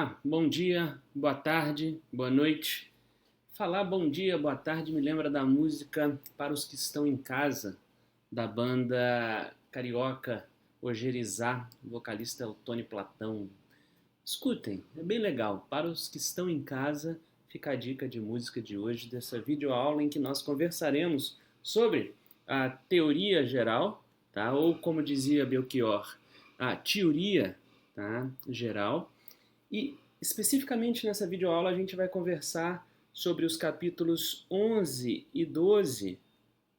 Olá, bom dia, boa tarde, boa noite. Falar bom dia, boa tarde me lembra da música Para os que estão em casa, da banda carioca Ogerizá, o vocalista é o Tony Platão. Escutem, é bem legal. Para os que estão em casa, fica a dica de música de hoje, dessa videoaula em que nós conversaremos sobre a teoria geral, tá? Ou como dizia Belchior, a teoria, tá? Geral. E especificamente nessa videoaula a gente vai conversar sobre os capítulos 11 e 12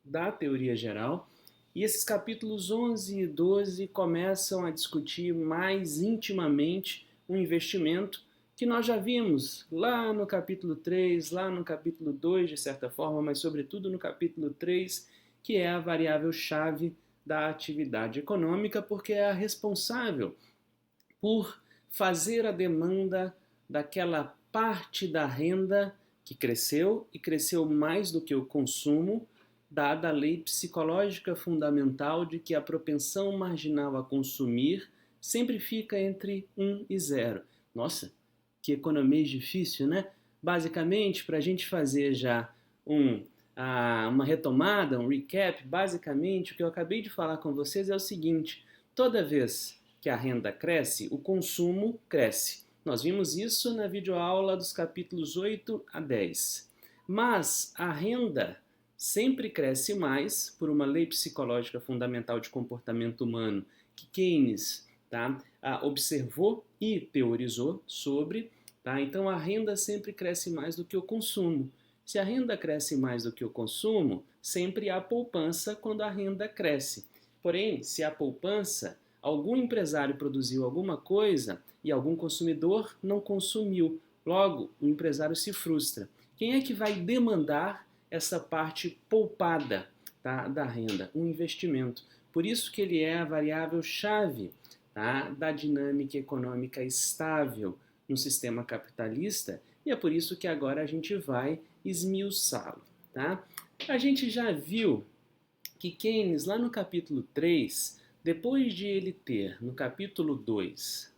da teoria geral. E esses capítulos 11 e 12 começam a discutir mais intimamente o investimento que nós já vimos lá no capítulo 3, lá no capítulo 2, de certa forma, mas sobretudo no capítulo 3, que é a variável-chave da atividade econômica, porque é a responsável por fazer a demanda daquela parte da renda que cresceu e cresceu mais do que o consumo, dada a lei psicológica fundamental de que a propensão marginal a consumir sempre fica entre 1 e 0. Nossa, que economia difícil, né? Basicamente, para a gente fazer já uma retomada, um recap, basicamente o que eu acabei de falar com vocês é o seguinte: toda vez que a renda cresce, o consumo cresce. Nós vimos isso na videoaula dos capítulos 8 a 10. Mas a renda sempre cresce mais por uma lei psicológica fundamental de comportamento humano que Keynes observou e teorizou sobre. Então a renda sempre cresce mais do que o consumo. Se a renda cresce mais do que o consumo, sempre há poupança quando a renda cresce. Porém, se há poupança, algum empresário produziu alguma coisa e algum consumidor não consumiu. Logo, o empresário se frustra. Quem é que vai demandar essa parte poupada, da renda? Um investimento. Por isso que ele é a variável-chave, da dinâmica econômica estável no sistema capitalista, e é por isso que agora a gente vai esmiuçá-lo. A gente já viu que Keynes, lá no capítulo 3, depois de ele ter, no capítulo 2,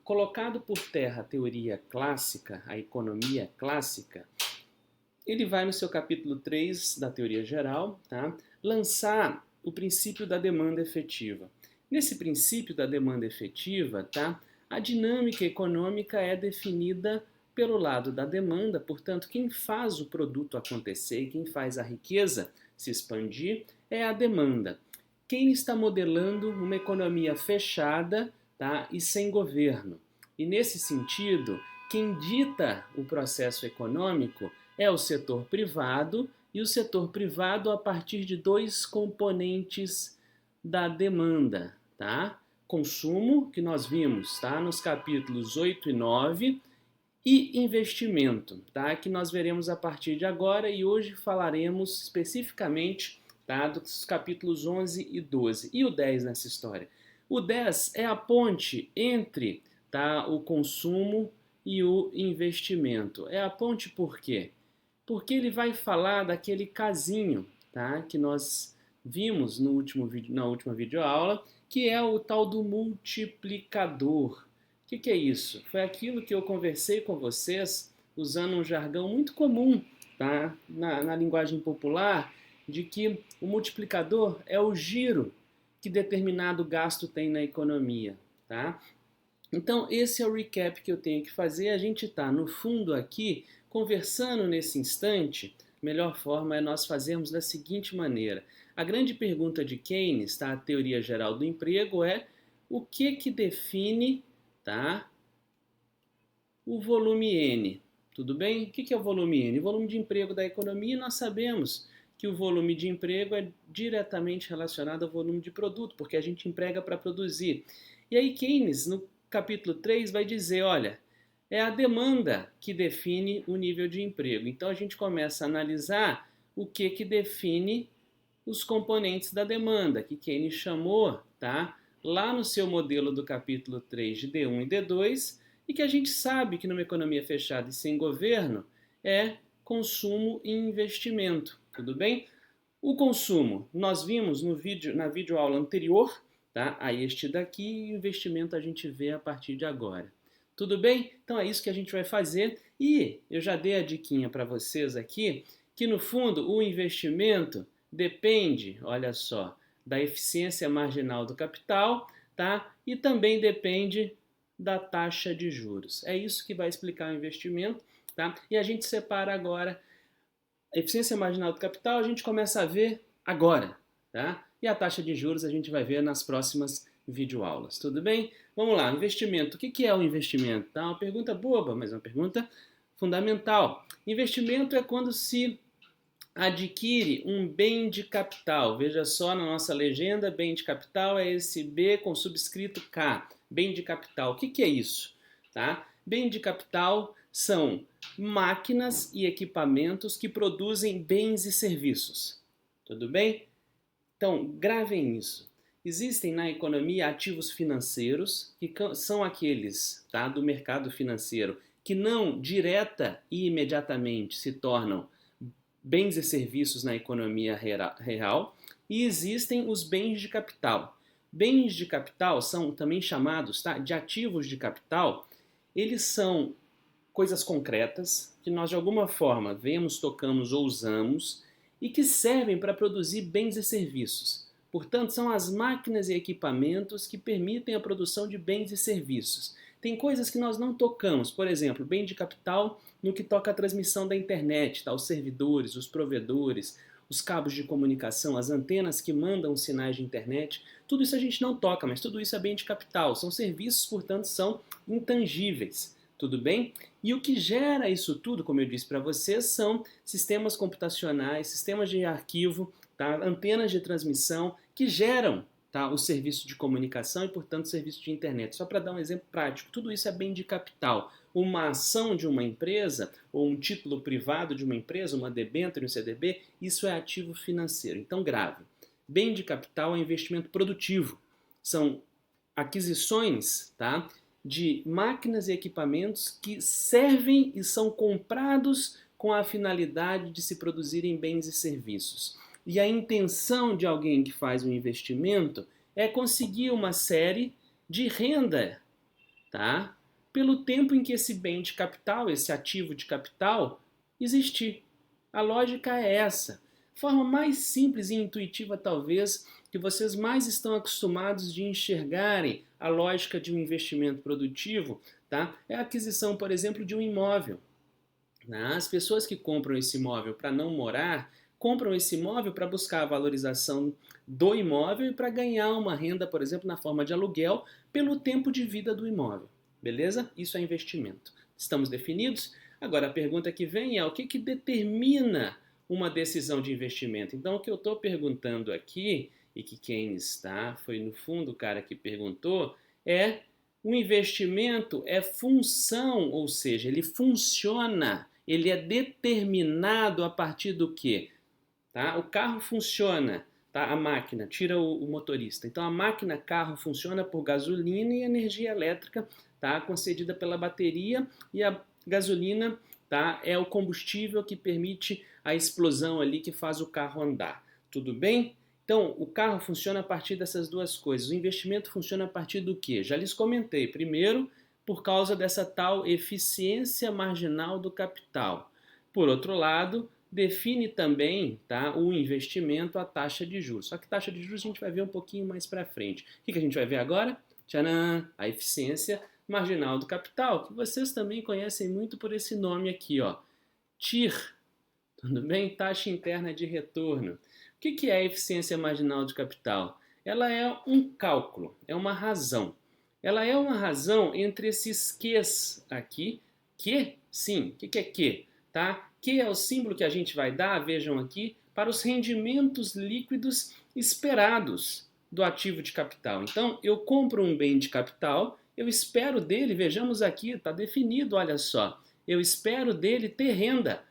colocado por terra a teoria clássica, a economia clássica, ele vai no seu capítulo 3 da teoria geral, lançar o princípio da demanda efetiva. Nesse princípio da demanda efetiva, a dinâmica econômica é definida pelo lado da demanda, portanto, quem faz o produto acontecer, quem faz a riqueza se expandir, é a demanda. Quem está modelando uma economia fechada, e sem governo. E nesse sentido, quem dita o processo econômico é o setor privado, e o setor privado a partir de dois componentes da demanda, Consumo, que nós vimos, nos capítulos 8 e 9, e investimento, que nós veremos a partir de agora, e hoje falaremos especificamente, dos capítulos 11 e 12. E o 10 nessa história? O 10 é a ponte entre o consumo e o investimento. É a ponte por quê? Porque ele vai falar daquele casinho, que nós vimos no último vídeo, na última videoaula, que é o tal do multiplicador. O que é isso? Foi aquilo que eu conversei com vocês usando um jargão muito comum, na linguagem popular, de que o multiplicador é o giro que determinado gasto tem na economia. Então, esse é o recap que eu tenho que fazer. A gente está, no fundo, aqui, conversando nesse instante. A melhor forma é nós fazermos da seguinte maneira. A grande pergunta de Keynes, a teoria geral do emprego, é o que define o volume N. Tudo bem? O que é o volume N? O volume de emprego da economia, nós sabemos que o volume de emprego é diretamente relacionado ao volume de produto, porque a gente emprega para produzir. E aí Keynes, no capítulo 3, vai dizer, olha, é a demanda que define o nível de emprego. Então a gente começa a analisar o que define os componentes da demanda, que Keynes chamou, lá no seu modelo do capítulo 3 de D1 e D2, e que a gente sabe que numa economia fechada e sem governo é consumo e investimento, tudo bem? O consumo, nós vimos na videoaula anterior, a este daqui, e o investimento a gente vê a partir de agora. Tudo bem? Então é isso que a gente vai fazer e eu já dei a diquinha para vocês aqui que no fundo o investimento depende, olha só, da eficiência marginal do capital, tá? E também depende da taxa de juros. É isso que vai explicar o investimento, tá? E a gente separa agora a eficiência marginal do capital, a gente começa a ver agora, tá? E a taxa de juros a gente vai ver nas próximas videoaulas, tudo bem? Vamos lá, investimento. O que é o investimento? Tá? Uma pergunta boba, mas uma pergunta fundamental. Investimento é quando se adquire um bem de capital. Veja só na nossa legenda, bem de capital é esse B com subscrito K. Bem de capital. O que é isso? Tá? Bem de capital são máquinas e equipamentos que produzem bens e serviços. Tudo bem? Então, gravem isso. Existem na economia ativos financeiros, que são aqueles, tá, do mercado financeiro, que não direta e imediatamente se tornam bens e serviços na economia real, e existem os bens de capital. Bens de capital são também chamados, tá, de ativos de capital. Eles são coisas concretas que nós de alguma forma vemos, tocamos ou usamos e que servem para produzir bens e serviços. Portanto, são as máquinas e equipamentos que permitem a produção de bens e serviços. Tem coisas que nós não tocamos, por exemplo, bem de capital no que toca à transmissão da internet, tá? Os servidores, os provedores, os cabos de comunicação, as antenas que mandam sinais de internet, tudo isso a gente não toca, mas tudo isso é bem de capital. São serviços, portanto, são intangíveis. Tudo bem? E o que gera isso tudo, como eu disse para vocês, são sistemas computacionais, sistemas de arquivo, tá? Antenas de transmissão que geram, tá, o serviço de comunicação e, portanto, o serviço de internet. Só para dar um exemplo prático, tudo isso é bem de capital. Uma ação de uma empresa ou um título privado de uma empresa, uma debênture, um CDB, isso é ativo financeiro. Então, grave. Bem de capital é investimento produtivo. São aquisições, tá, de máquinas e equipamentos que servem e são comprados com a finalidade de se produzirem bens e serviços. E a intenção de alguém que faz um investimento é conseguir uma série de renda, tá? Pelo tempo em que esse bem de capital, esse ativo de capital, existir. A lógica é essa. Forma mais simples e intuitiva, talvez, que vocês mais estão acostumados de enxergarem a lógica de um investimento produtivo, tá? É a aquisição, por exemplo, de um imóvel. As pessoas que compram esse imóvel para não morar, compram esse imóvel para buscar a valorização do imóvel e para ganhar uma renda, por exemplo, na forma de aluguel, pelo tempo de vida do imóvel. Beleza? Isso é investimento. Estamos definidos? Agora a pergunta que vem é o que determina uma decisão de investimento? Então o que eu estou perguntando aqui, e que Keynes foi no fundo o cara que perguntou, é o investimento é função, ou seja, ele funciona, ele é determinado a partir do quê? Tá? O carro funciona, tá? A máquina, tira o motorista. Então a máquina carro funciona por gasolina e energia elétrica, tá? Concedida pela bateria, e a gasolina, tá, é o combustível que permite a explosão ali que faz o carro andar. Tudo bem? Então, o carro funciona a partir dessas duas coisas. O investimento funciona a partir do quê? Já lhes comentei. Primeiro, por causa dessa tal eficiência marginal do capital. Por outro lado, define também, tá, o investimento a taxa de juros. Só que taxa de juros a gente vai ver um pouquinho mais para frente. O que a gente vai ver agora? Tcharam! A eficiência marginal do capital, que vocês também conhecem muito por esse nome aqui, ó. TIR. Tudo bem? Taxa interna de retorno. O que é a eficiência marginal de capital? Ela é um cálculo, é uma razão. Ela é uma razão entre esses Qs aqui. Que? Sim. O que é que? Tá? Que é o símbolo que a gente vai dar, vejam aqui, para os rendimentos líquidos esperados do ativo de capital. Então, eu compro um bem de capital, eu espero dele, vejamos aqui, está definido, olha só, eu espero dele ter renda.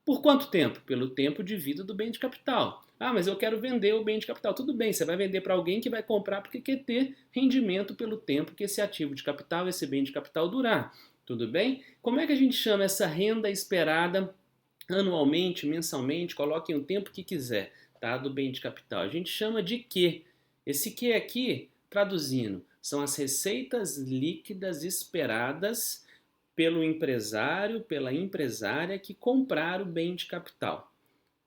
Por quanto tempo? Pelo tempo de vida do bem de capital. Ah, mas eu quero vender o bem de capital. Tudo bem, você vai vender para alguém que vai comprar porque quer ter rendimento pelo tempo que esse ativo de capital, esse bem de capital durar. Tudo bem? Como é que a gente chama essa renda esperada anualmente, mensalmente, coloquem o tempo que quiser, tá, do bem de capital? A gente chama de Q. Esse Q aqui, traduzindo, São as receitas líquidas esperadas pelo empresário, pela empresária que comprar o bem de capital.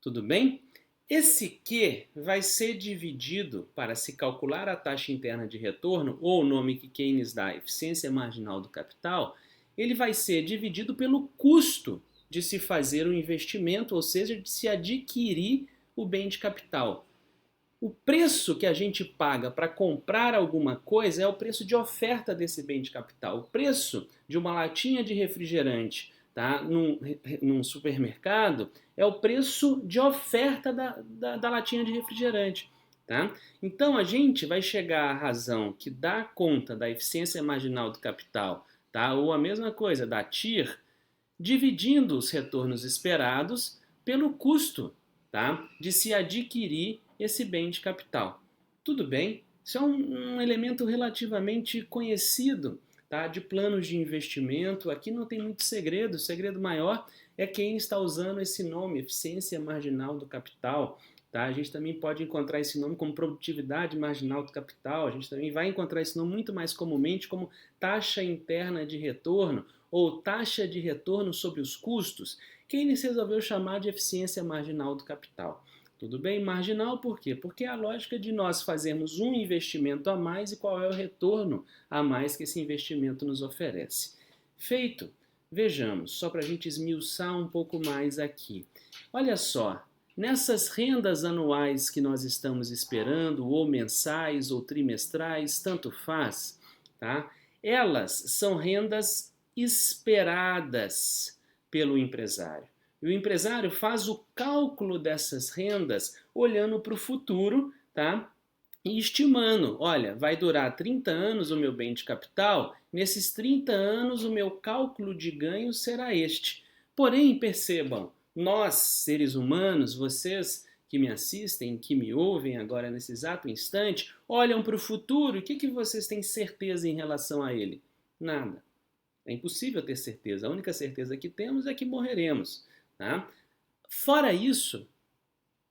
Tudo bem? Esse Q vai ser dividido para se calcular a taxa interna de retorno, ou o nome que Keynes dá, eficiência marginal do capital, ele vai ser dividido pelo custo de se fazer um investimento, ou seja, de se adquirir o bem de capital. O preço que a gente paga para comprar alguma coisa é o preço de oferta desse bem de capital. O preço de uma latinha de refrigerante, tá, num supermercado é o preço de oferta da latinha de refrigerante. Tá? Então a gente vai chegar à razão que dá conta da eficiência marginal do capital, tá? Ou a mesma coisa da TIR, dividindo os retornos esperados pelo custo, tá, de se adquirir esse bem de capital. Tudo bem? Isso é um elemento relativamente conhecido, tá, de planos de investimento. Aqui não tem muito segredo. O segredo maior é quem está usando esse nome, eficiência marginal do capital. Tá? A gente também pode encontrar esse nome como produtividade marginal do capital. A gente também vai encontrar esse nome muito mais comumente como taxa interna de retorno ou taxa de retorno sobre os custos. Keynes resolveu chamar de eficiência marginal do capital. Tudo bem? Marginal por quê? Porque é a lógica de nós fazermos um investimento a mais e qual é o retorno a mais que esse investimento nos oferece. Feito. Vejamos, só para a gente esmiuçar um pouco mais aqui. Olha só, nessas rendas anuais que nós estamos esperando, ou mensais ou trimestrais, tanto faz, tá? Elas são rendas esperadas pelo empresário. E o empresário faz o cálculo dessas rendas olhando para o futuro, tá? E estimando, olha, vai durar 30 anos o meu bem de capital, nesses 30 anos o meu cálculo de ganho será este. Porém, percebam, nós, seres humanos, vocês que me assistem, que me ouvem agora nesse exato instante, olham para o futuro e o que vocês têm certeza em relação a ele? Nada. É impossível ter certeza. A única certeza que temos é que morreremos. Tá? Fora isso,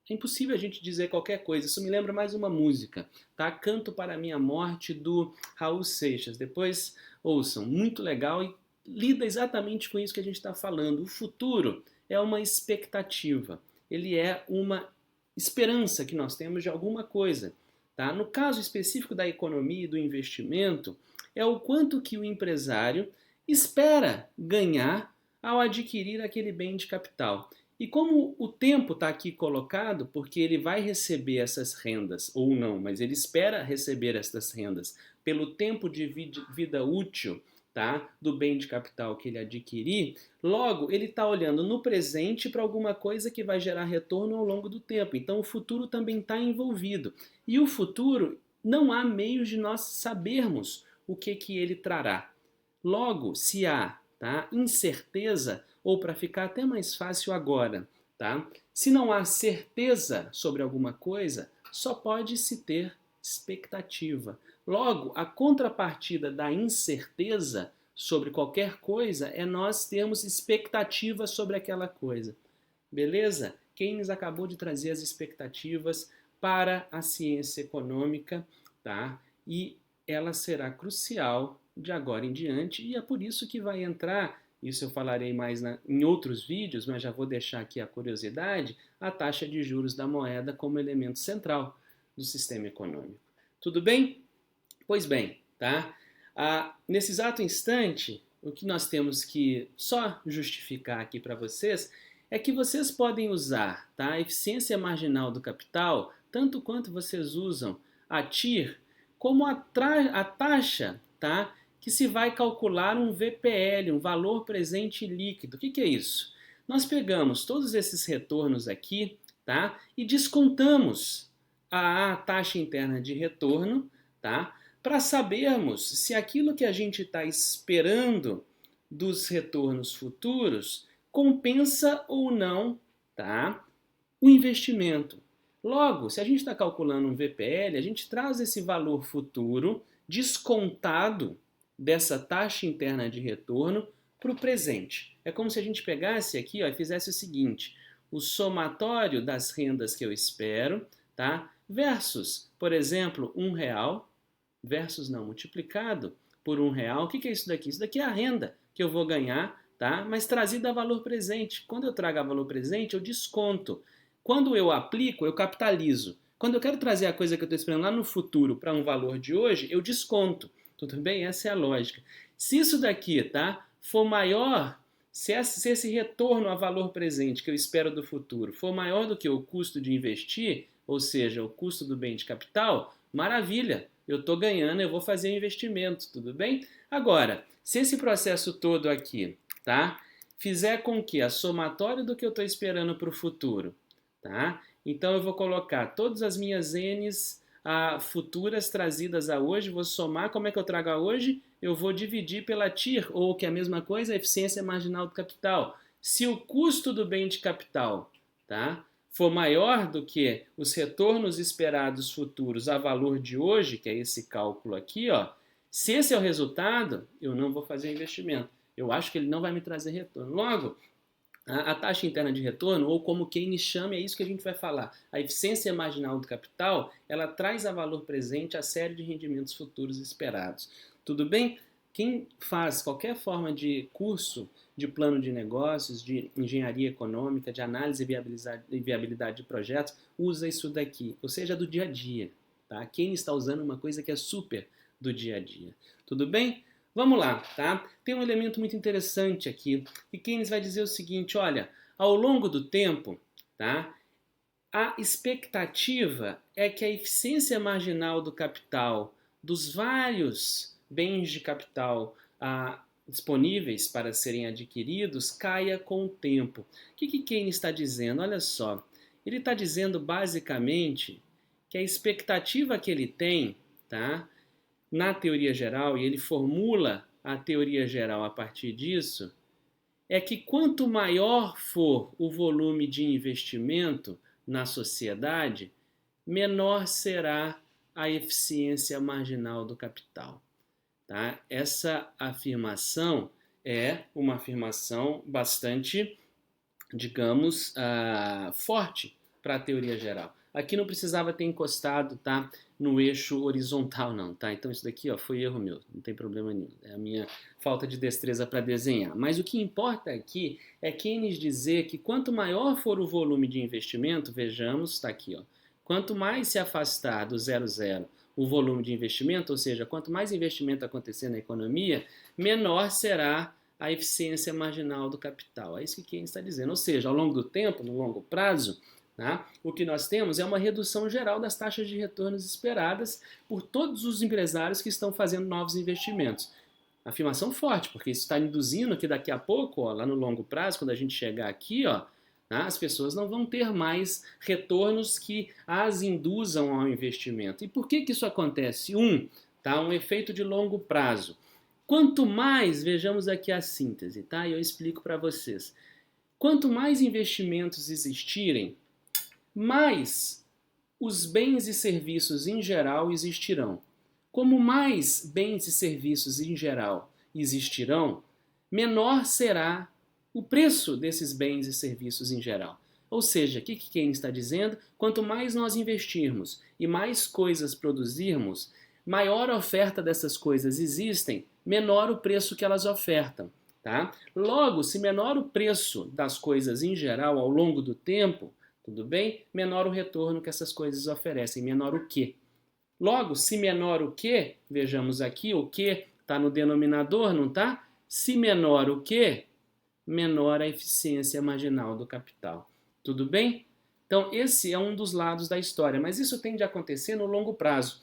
é impossível a gente dizer qualquer coisa. Isso me lembra mais uma música, tá? Canto para a Minha Morte, do Raul Seixas. Depois ouçam, muito legal e lida exatamente com isso que a gente está falando. O futuro é uma expectativa, ele é uma esperança que nós temos de alguma coisa. Tá? No caso específico da economia e do investimento, é o quanto que o empresário espera ganhar ao adquirir aquele bem de capital. E como o tempo está aqui colocado, porque ele vai receber essas rendas, ou não, mas ele espera receber essas rendas pelo tempo de vida útil, tá, do bem de capital que ele adquirir, logo ele está olhando no presente para alguma coisa que vai gerar retorno ao longo do tempo. Então o futuro também está envolvido. E o futuro, não há meios de nós sabermos o que ele trará. Logo, se há, tá, incerteza, ou para ficar até mais fácil agora, tá? Se não há certeza sobre alguma coisa, só pode se ter expectativa. Logo, a contrapartida da incerteza sobre qualquer coisa é nós termos expectativa sobre aquela coisa. Beleza? Keynes acabou de trazer as expectativas para a ciência econômica, tá? E ela será crucial de agora em diante, e é por isso que vai entrar, isso eu falarei mais em outros vídeos, mas já vou deixar aqui a curiosidade, a taxa de juros da moeda como elemento central do sistema econômico. Tudo bem? Pois bem, tá? Nesse exato instante, o que nós temos que só justificar aqui para vocês é que vocês podem usar, tá, a eficiência marginal do capital, tanto quanto vocês usam a TIR, como a taxa, tá, que se vai calcular um VPL, um valor presente líquido. O que é isso? Nós pegamos todos esses retornos aqui, tá, e descontamos a taxa interna de retorno, tá, para sabermos se aquilo que a gente está esperando dos retornos futuros compensa ou não, tá, o investimento. Logo, se a gente está calculando um VPL, a gente traz esse valor futuro descontado dessa taxa interna de retorno para o presente. É como se a gente pegasse aqui, ó, e fizesse o seguinte: o somatório das rendas que eu espero, tá, versus, por exemplo, R$1, versus não, multiplicado por R$ 1. O que é isso daqui? Isso daqui é a renda que eu vou ganhar, tá? Mas trazida a valor presente. Quando eu trago a valor presente, eu desconto. Quando eu aplico, eu capitalizo. Quando eu quero trazer a coisa que eu estou esperando lá no futuro para um valor de hoje, eu desconto. Tudo bem? Essa é a lógica. Se isso daqui, tá, for maior, se esse retorno a valor presente que eu espero do futuro for maior do que o custo de investir, ou seja, o custo do bem de capital, maravilha, eu estou ganhando, eu vou fazer investimento, tudo bem? Agora, se esse processo todo aqui, tá, fizer com que a somatória do que eu estou esperando para o futuro, tá? Então eu vou colocar todas as minhas N's futuras trazidas a hoje, vou somar, como é que eu trago a hoje? Eu vou dividir pela TIR, ou que é a mesma coisa, a eficiência marginal do capital. Se o custo do bem de capital, tá, for maior do que os retornos esperados futuros a valor de hoje, que é esse cálculo aqui, ó, se esse é o resultado, eu não vou fazer investimento. Eu acho que ele não vai me trazer retorno. Logo, a taxa interna de retorno, ou como Keynes chama, é isso que a gente vai falar. A eficiência marginal do capital, ela traz a valor presente a série de rendimentos futuros esperados. Tudo bem? Quem faz qualquer forma de curso de plano de negócios, de engenharia econômica, de análise e viabilidade de projetos, usa isso daqui, ou seja, do dia a dia. Tá? Keynes está usando uma coisa que é super do dia a dia. Tudo bem? Vamos lá, tá? Tem um elemento muito interessante aqui, e Keynes vai dizer o seguinte, olha, ao longo do tempo, tá? A expectativa é que a eficiência marginal do capital, dos vários bens de capital disponíveis para serem adquiridos, caia com o tempo. O que Keynes está dizendo? Olha só, ele está dizendo basicamente que a expectativa que ele tem, tá? Na teoria geral, e ele formula a teoria geral a partir disso, é que quanto maior for o volume de investimento na sociedade, menor será a eficiência marginal do capital. Tá? Essa afirmação é uma afirmação bastante, digamos, forte para a teoria geral. Aqui não precisava ter encostado, tá, no eixo horizontal, não, tá? Então isso daqui, ó, foi erro meu, não tem problema nenhum. É a minha falta de destreza para desenhar. Mas o que importa aqui é Keynes dizer que quanto maior for o volume de investimento, vejamos, está aqui, ó, quanto mais se afastar do 0,0 o volume de investimento, ou seja, quanto mais investimento acontecer na economia, menor será a eficiência marginal do capital. É isso que Keynes está dizendo. Ou seja, ao longo do tempo, no longo prazo, tá, o que nós temos é uma redução geral das taxas de retornos esperadas por todos os empresários que estão fazendo novos investimentos. Afirmação forte, porque isso está induzindo que daqui a pouco, ó, lá no longo prazo, quando a gente chegar aqui, ó, tá, as pessoas não vão ter mais retornos que as induzam ao investimento. E por que isso acontece? Tá, um efeito de longo prazo. Quanto mais, vejamos aqui a síntese, tá? E eu explico para vocês. Quanto mais investimentos existirem, mais os bens e serviços em geral existirão. Como mais bens e serviços em geral existirão, menor será o preço desses bens e serviços em geral. Ou seja, o que Keynes está dizendo? Quanto mais nós investirmos e mais coisas produzirmos, maior a oferta dessas coisas existem, menor o preço que elas ofertam. Tá? Logo, se menor o preço das coisas em geral ao longo do tempo, tudo bem? Menor o retorno que essas coisas oferecem, menor o quê? Logo, se menor o quê, vejamos aqui, o quê está no denominador, não está? Se menor o quê, menor a eficiência marginal do capital. Tudo bem? Então, esse é um dos lados da história, mas isso tende a acontecer no longo prazo.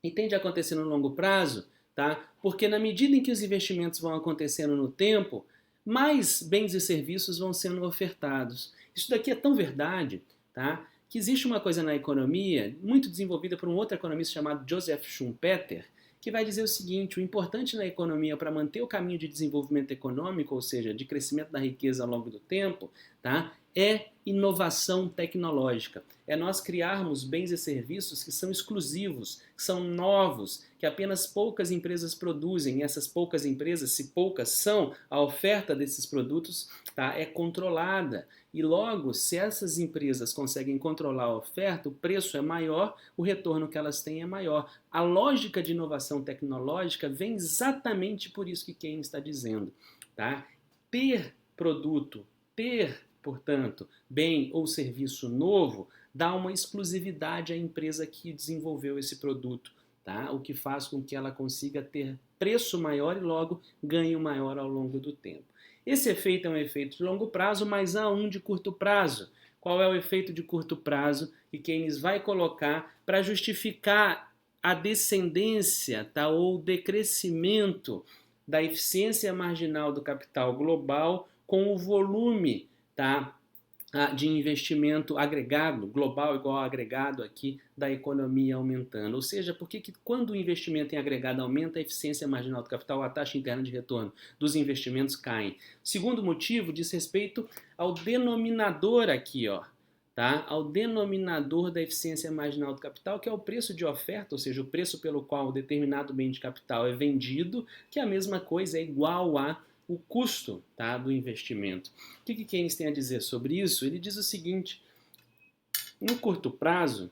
E tende a acontecer no longo prazo, tá? Porque na medida em que os investimentos vão acontecendo no tempo, mais bens e serviços vão sendo ofertados. Isso daqui é tão verdade, tá? Que existe uma coisa na economia, muito desenvolvida por um outro economista chamado Joseph Schumpeter, que vai dizer o seguinte: o importante na economia para manter o caminho de desenvolvimento econômico, ou seja, de crescimento da riqueza ao longo do tempo, tá? é inovação tecnológica. É nós criarmos bens e serviços que são exclusivos, que são novos, que apenas poucas empresas produzem. E essas poucas empresas, se poucas são, a oferta desses produtos, tá, é controlada. E logo, se essas empresas conseguem controlar a oferta, o preço é maior, o retorno que elas têm é maior. A lógica de inovação tecnológica vem exatamente por isso que Keynes está dizendo. Tá? Ter produto, ter, portanto, bem ou serviço novo, dá uma exclusividade à empresa que desenvolveu esse produto, tá? O que faz com que ela consiga ter preço maior e logo ganho maior ao longo do tempo. Esse efeito é um efeito de longo prazo, mas há um de curto prazo. Qual é o efeito de curto prazo que Keynes vai colocar para justificar a descendência, tá, ou decrescimento da eficiência marginal do capital global com o volume, tá, de investimento agregado, global igual a agregado aqui, da economia aumentando. Ou seja, por que quando o investimento em agregado aumenta, a eficiência marginal do capital, a taxa interna de retorno dos investimentos caem? Segundo motivo diz respeito ao denominador aqui, ó, tá? Ao denominador da eficiência marginal do capital, que é o preço de oferta, ou seja, o preço pelo qual determinado bem de capital é vendido, que é a mesma coisa, é igual a o custo, tá, do investimento. O que Keynes tem a dizer sobre isso? Ele diz o seguinte: no curto prazo,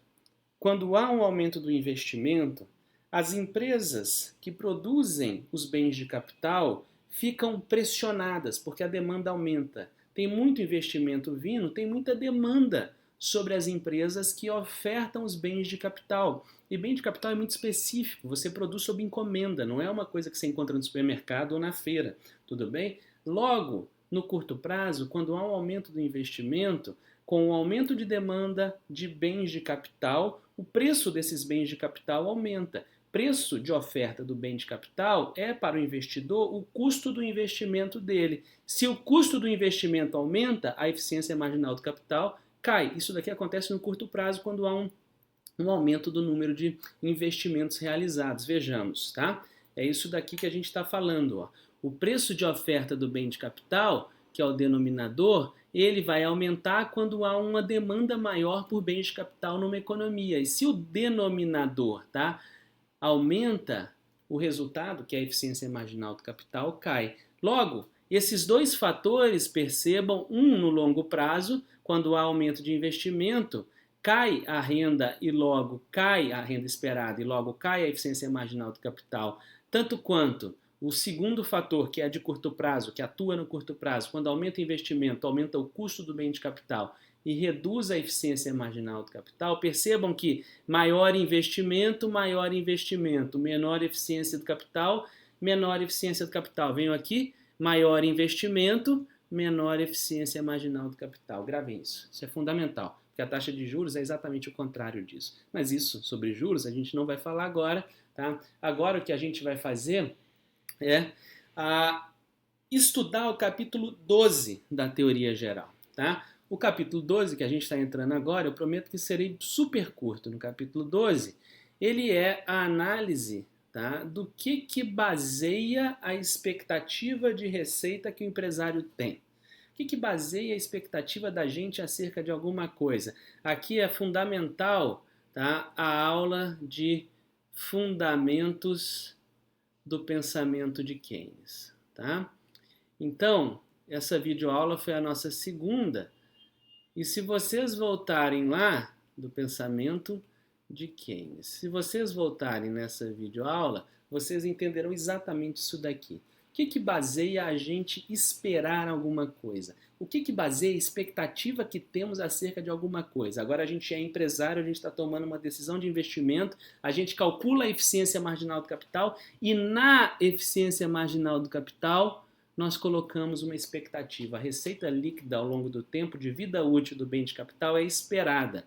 quando há um aumento do investimento, as empresas que produzem os bens de capital ficam pressionadas, porque a demanda aumenta. Tem muito investimento vindo, tem muita demanda sobre as empresas que ofertam os bens de capital. E bem de capital é muito específico, você produz sob encomenda, não é uma coisa que você encontra no supermercado ou na feira, tudo bem? Logo, no curto prazo, quando há um aumento do investimento, com o aumento de demanda de bens de capital, o preço desses bens de capital aumenta. Preço de oferta do bem de capital é para o investidor o custo do investimento dele. Se o custo do investimento aumenta, a eficiência marginal do capital cai. Isso daqui acontece no curto prazo quando há um aumento do número de investimentos realizados. Vejamos, tá? É isso daqui que a gente está falando, ó. O preço de oferta do bem de capital, que é o denominador, ele vai aumentar quando há uma demanda maior por bens de capital numa economia. E se o denominador, tá, aumenta, o resultado, que é a eficiência marginal do capital, cai. Logo, esses dois fatores, percebam, um no longo prazo, quando há aumento de investimento, cai a renda e logo cai a renda esperada e logo cai a eficiência marginal do capital, tanto quanto o segundo fator, que é de curto prazo, que atua no curto prazo, quando aumenta o investimento, aumenta o custo do bem de capital e reduz a eficiência marginal do capital, percebam que maior investimento, menor eficiência do capital, menor eficiência do capital. Venho aqui, maior investimento, menor eficiência marginal do capital. Gravem isso, isso é fundamental, porque a taxa de juros é exatamente o contrário disso. Mas isso, sobre juros, a gente não vai falar agora, tá? Agora o que a gente vai fazer é estudar o capítulo 12 da teoria geral, tá? O capítulo 12, que a gente está entrando agora, eu prometo que serei super curto. No capítulo 12, ele é a análise, tá, do que baseia a expectativa de receita que o empresário tem. O que baseia a expectativa da gente acerca de alguma coisa? Aqui é fundamental, tá, a aula de fundamentos do pensamento de Keynes, tá? Então, essa videoaula foi a nossa segunda, e se vocês voltarem lá do pensamento de Keynes, se vocês voltarem nessa videoaula, vocês entenderão exatamente isso daqui. O que baseia a gente esperar alguma coisa? O que baseia a expectativa que temos acerca de alguma coisa? Agora a gente é empresário, a gente está tomando uma decisão de investimento, a gente calcula a eficiência marginal do capital e na eficiência marginal do capital nós colocamos uma expectativa. A receita líquida ao longo do tempo de vida útil do bem de capital é esperada.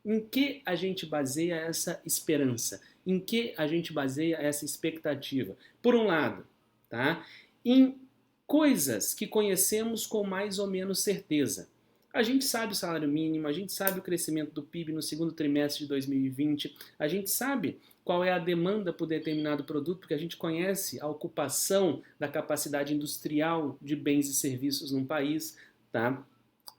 Em que a gente baseia essa esperança? Em que a gente baseia essa expectativa? Por um lado, tá, em coisas que conhecemos com mais ou menos certeza. A gente sabe o salário mínimo, a gente sabe o crescimento do PIB no segundo trimestre de 2020, a gente sabe qual é a demanda por determinado produto, porque a gente conhece a ocupação da capacidade industrial de bens e serviços num país, tá?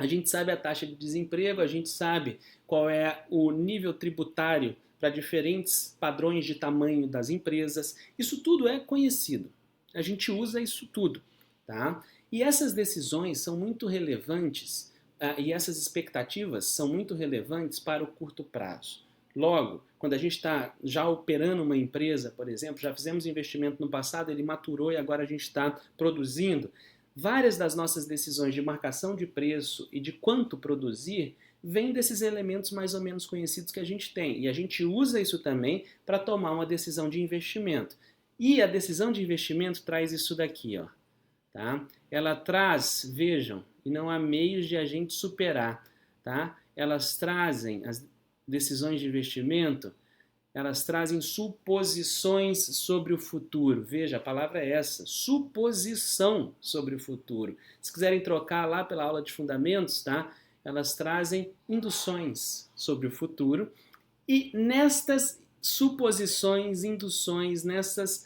A gente sabe a taxa de desemprego, a gente sabe qual é o nível tributário para diferentes padrões de tamanho das empresas. Isso tudo é conhecido. A gente usa isso tudo, tá? E essas decisões são muito relevantes, e essas expectativas são muito relevantes para o curto prazo. Logo, quando a gente está já operando uma empresa, por exemplo, já fizemos investimento no passado, ele maturou e agora a gente está produzindo, várias das nossas decisões de marcação de preço e de quanto produzir vêm desses elementos mais ou menos conhecidos que a gente tem. E a gente usa isso também para tomar uma decisão de investimento. E a decisão de investimento traz isso daqui, ó, tá? Ela traz, vejam, e não há meios de a gente superar, tá? Elas trazem, as decisões de investimento, elas trazem suposições sobre o futuro. Veja, a palavra é essa, suposição sobre o futuro. Se quiserem trocar lá pela aula de fundamentos, tá? Elas trazem induções sobre o futuro. E nestas suposições, induções, nessas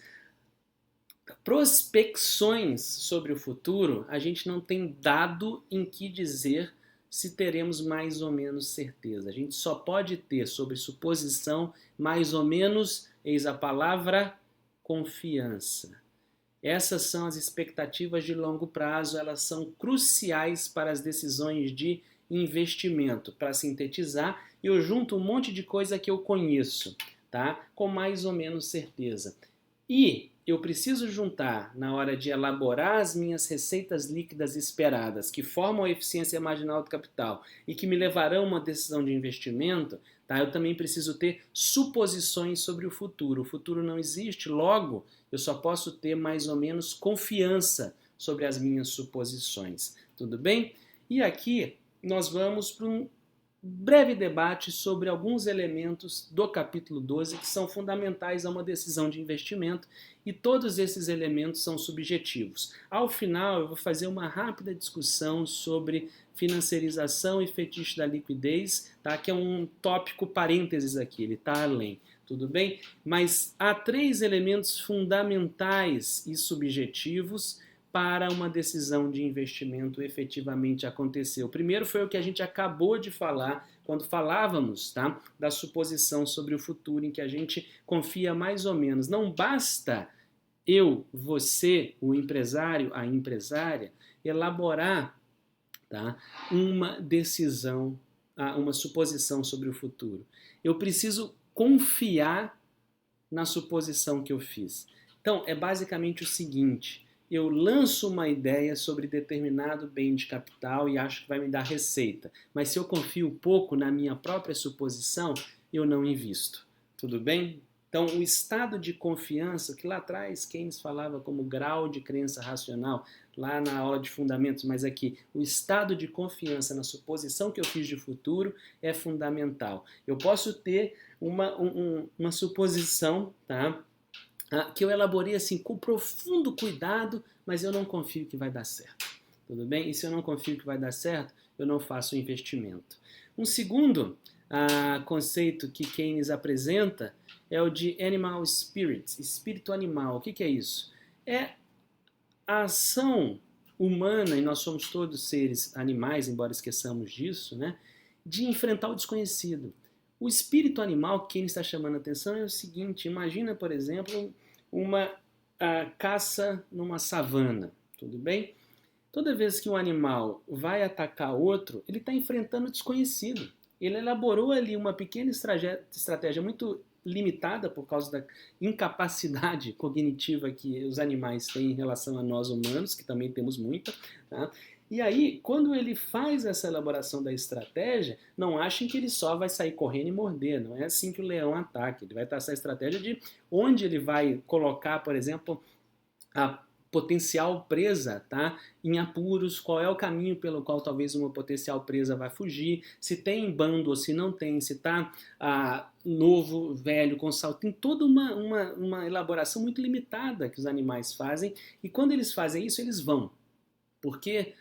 prospecções sobre o futuro, a gente não tem dado em que dizer se teremos mais ou menos certeza. A gente só pode ter sobre suposição mais ou menos, eis a palavra, confiança. Essas são as expectativas de longo prazo, elas são cruciais para as decisões de investimento. Para sintetizar, eu junto um monte de coisa que eu conheço, tá? Com mais ou menos certeza. E eu preciso juntar, na hora de elaborar as minhas receitas líquidas esperadas, que formam a eficiência marginal do capital e que me levarão a uma decisão de investimento, tá? Eu também preciso ter suposições sobre o futuro. O futuro não existe, logo eu só posso ter mais ou menos confiança sobre as minhas suposições. Tudo bem? E aqui nós vamos para um breve debate sobre alguns elementos do capítulo 12 que são fundamentais a uma decisão de investimento, e todos esses elementos são subjetivos. Ao final, eu vou fazer uma rápida discussão sobre financiarização e fetiche da liquidez, tá? Que é um tópico parênteses aqui, ele está além. Tudo bem? Mas há 3 elementos fundamentais e subjetivos para uma decisão de investimento efetivamente acontecer. O primeiro foi o que a gente acabou de falar quando falávamos, tá, da suposição sobre o futuro, em que a gente confia mais ou menos. Não basta eu, você, o empresário, a empresária, elaborar, tá, uma decisão, uma suposição sobre o futuro. Eu preciso confiar na suposição que eu fiz. Então, é basicamente o seguinte: eu lanço uma ideia sobre determinado bem de capital e acho que vai me dar receita, mas se eu confio pouco na minha própria suposição, eu não invisto. Tudo bem? Então, o estado de confiança, que lá atrás Keynes falava como grau de crença racional, lá na aula de fundamentos, mas aqui, o estado de confiança na suposição que eu fiz de futuro é fundamental. Eu posso ter uma suposição, tá, que eu elaborei assim com profundo cuidado, mas eu não confio que vai dar certo. Tudo bem? E se eu não confio que vai dar certo, eu não faço o investimento. Um segundo conceito que Keynes apresenta é o de animal spirit, espírito animal. O que é isso? É a ação humana, e nós somos todos seres animais, embora esqueçamos disso, né, de enfrentar o desconhecido. O espírito animal que Keynes está chamando a atenção é o seguinte: imagina, por exemplo, uma caça numa savana, tudo bem? Toda vez que um animal vai atacar outro, ele está enfrentando o desconhecido. Ele elaborou ali uma pequena estratégia muito limitada por causa da incapacidade cognitiva que os animais têm em relação a nós humanos, que também temos muita, tá? E aí, quando ele faz essa elaboração da estratégia, não achem que ele só vai sair correndo e morder. Não é assim que o leão ataca. Ele vai traçar a estratégia de onde ele vai colocar, por exemplo, a potencial presa, tá, em apuros, qual é o caminho pelo qual talvez uma potencial presa vai fugir, se tem bando ou se não tem, se está novo, velho, com salto. Tem toda uma elaboração muito limitada que os animais fazem, e quando eles fazem isso, eles vão. Porque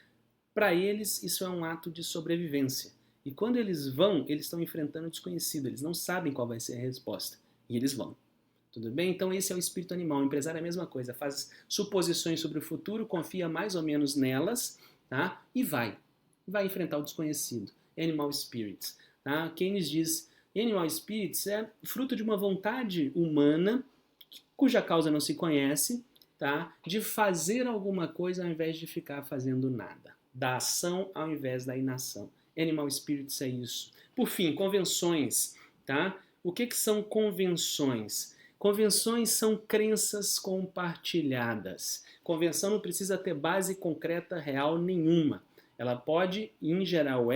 para eles isso é um ato de sobrevivência. E quando eles vão, eles estão enfrentando o desconhecido, eles não sabem qual vai ser a resposta. E eles vão. Tudo bem? Então esse é o espírito animal. O empresário é a mesma coisa, faz suposições sobre o futuro, confia mais ou menos nelas, tá? E vai. vai enfrentar o desconhecido. Animal spirits. Tá? Keynes diz, animal spirits é fruto de uma vontade humana cuja causa não se conhece, tá? De fazer alguma coisa ao invés de ficar fazendo nada. Da ação ao invés da inação. Animal spirits é isso. Por fim, convenções. Tá? O que são convenções? Convenções são crenças compartilhadas. Convenção não precisa ter base concreta real nenhuma. Ela pode, em geral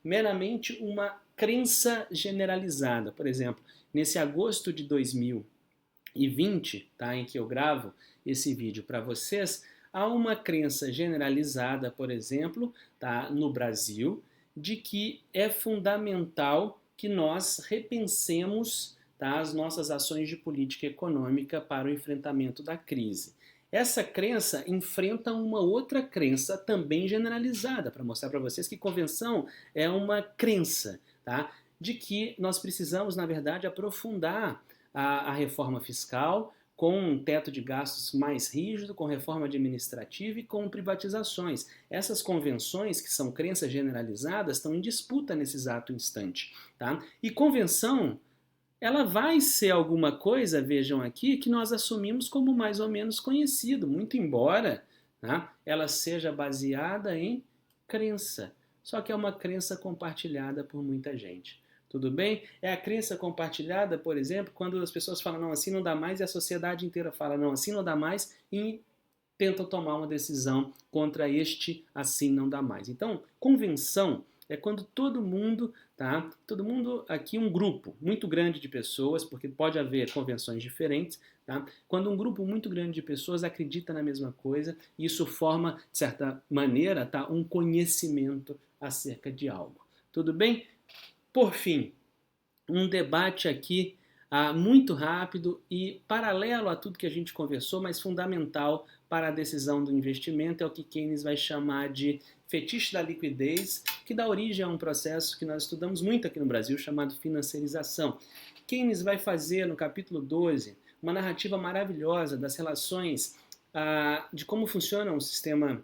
meramente uma crença generalizada. Por exemplo, nesse agosto de 2020, tá, em que eu gravo esse vídeo para vocês, há uma crença generalizada, por exemplo, tá, no Brasil, de que é fundamental que nós repensemos, tá, as nossas ações de política econômica para o enfrentamento da crise. Essa crença enfrenta uma outra crença também generalizada, para mostrar para vocês que convenção é uma crença, tá, de que nós precisamos, na verdade, aprofundar a reforma fiscal, com um teto de gastos mais rígido, com reforma administrativa e com privatizações. Essas convenções, que são crenças generalizadas, estão em disputa nesse exato instante. Tá? E convenção, ela vai ser alguma coisa, vejam aqui, que nós assumimos como mais ou menos conhecido, muito embora, tá, ela seja baseada em crença. Só que é uma crença compartilhada por muita gente. Tudo bem? É a crença compartilhada, por exemplo, quando as pessoas falam, não, assim não dá mais, e a sociedade inteira fala, não, assim não dá mais, e tentam tomar uma decisão contra este assim não dá mais. Então, convenção é quando todo mundo, tá? Todo mundo aqui, um grupo muito grande de pessoas, porque pode haver convenções diferentes, tá? Quando um grupo muito grande de pessoas acredita na mesma coisa, isso forma, de certa maneira, tá? Um conhecimento acerca de algo. Tudo bem? Por fim, um debate aqui muito rápido e paralelo a tudo que a gente conversou, mas fundamental para a decisão do investimento, é o que Keynes vai chamar de fetiche da liquidez, que dá origem a um processo que nós estudamos muito aqui no Brasil, chamado financiarização. Keynes vai fazer, no capítulo 12, uma narrativa maravilhosa das relações, de como funciona um sistema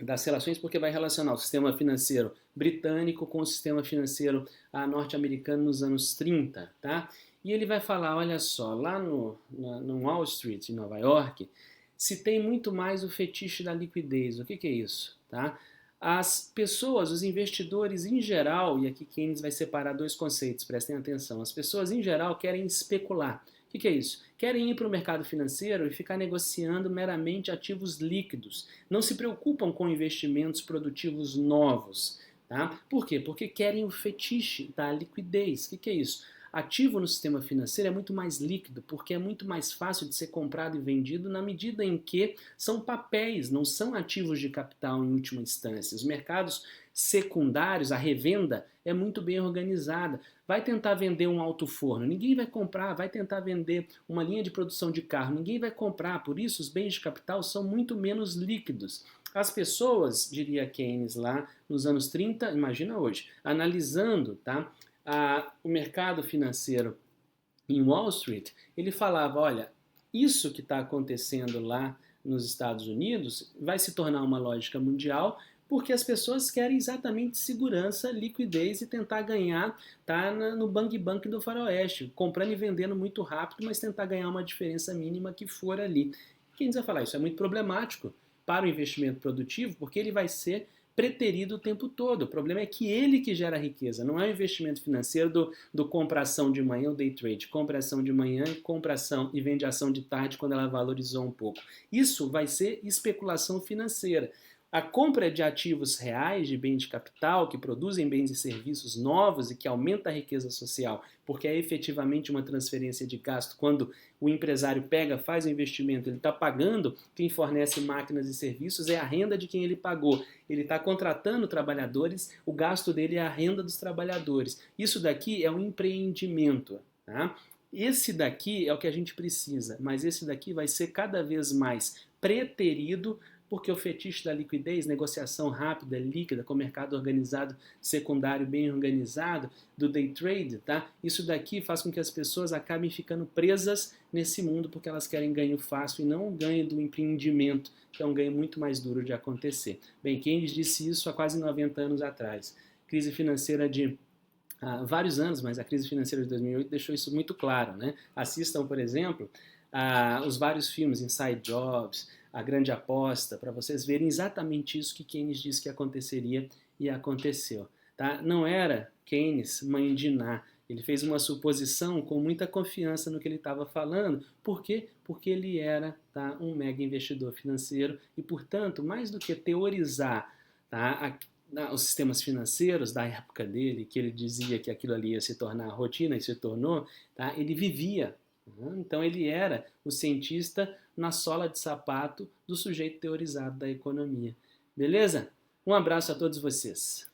das relações, porque vai relacionar o sistema financeiro britânico com o sistema financeiro norte-americano nos anos 30, tá? E ele vai falar, olha só, lá no Wall Street, em Nova York, se tem muito mais o fetiche da liquidez. O que é isso? Tá? As pessoas, os investidores em geral, e aqui Keynes vai separar dois conceitos, prestem atenção, as pessoas em geral querem especular. O que é isso? Querem ir para o mercado financeiro e ficar negociando meramente ativos líquidos. Não se preocupam com investimentos produtivos novos. Tá? Por quê? Porque querem o fetiche da liquidez. O que é isso? Ativo no sistema financeiro é muito mais líquido, porque é muito mais fácil de ser comprado e vendido na medida em que são papéis, não são ativos de capital em última instância. Os mercados secundários, a revenda, é muito bem organizada. Vai tentar vender um alto-forno, ninguém vai comprar. Vai tentar vender uma linha de produção de carro, ninguém vai comprar. Por isso, os bens de capital são muito menos líquidos. As pessoas, diria Keynes lá nos anos 30, imagina hoje, analisando, tá, o mercado financeiro em Wall Street, ele falava, olha, isso que está acontecendo lá nos Estados Unidos vai se tornar uma lógica mundial, porque as pessoas querem exatamente segurança, liquidez e tentar ganhar, tá, no bang-bang do faroeste, comprando e vendendo muito rápido, mas tentar ganhar uma diferença mínima que for ali. Quem vai falar? Isso é muito problemático para o investimento produtivo, porque ele vai ser preterido o tempo todo. O problema é que ele que gera riqueza, não é o investimento financeiro do compração de manhã, o day trade, compração de manhã, compração e vende ação de tarde quando ela valorizou um pouco. Isso vai ser especulação financeira. A compra de ativos reais, de bens de capital, que produzem bens e serviços novos e que aumenta a riqueza social, porque é efetivamente uma transferência de gasto. Quando o empresário pega, faz o investimento, ele está pagando quem fornece máquinas e serviços, é a renda de quem ele pagou. Ele está contratando trabalhadores, o gasto dele é a renda dos trabalhadores. Isso daqui é um empreendimento, tá? Esse daqui é o que a gente precisa, mas esse daqui vai ser cada vez mais preterido Porque o fetiche da liquidez, negociação rápida, líquida, com mercado organizado, secundário bem organizado, do day trade, tá? Isso daqui faz com que as pessoas acabem ficando presas nesse mundo porque elas querem ganho fácil e não o ganho do empreendimento, que é um ganho muito mais duro de acontecer. Bem, Keynes disse isso há quase 90 anos atrás. Crise financeira de há vários anos, mas a crise financeira de 2008 deixou isso muito claro, né? Assistam, por exemplo, os vários filmes, Inside Jobs, A Grande Aposta, para vocês verem exatamente isso que Keynes disse que aconteceria e aconteceu. Tá? Não era Keynes mãe de Ná. Ele fez uma suposição com muita confiança no que ele estava falando. Por quê? Porque ele era, tá, um mega investidor financeiro e, portanto, mais do que teorizar, tá, os sistemas financeiros da época dele, que ele dizia que aquilo ali ia se tornar rotina e se tornou, tá, ele vivia. Então ele era o cientista na sola de sapato do sujeito teorizado da economia. Beleza? Um abraço a todos vocês.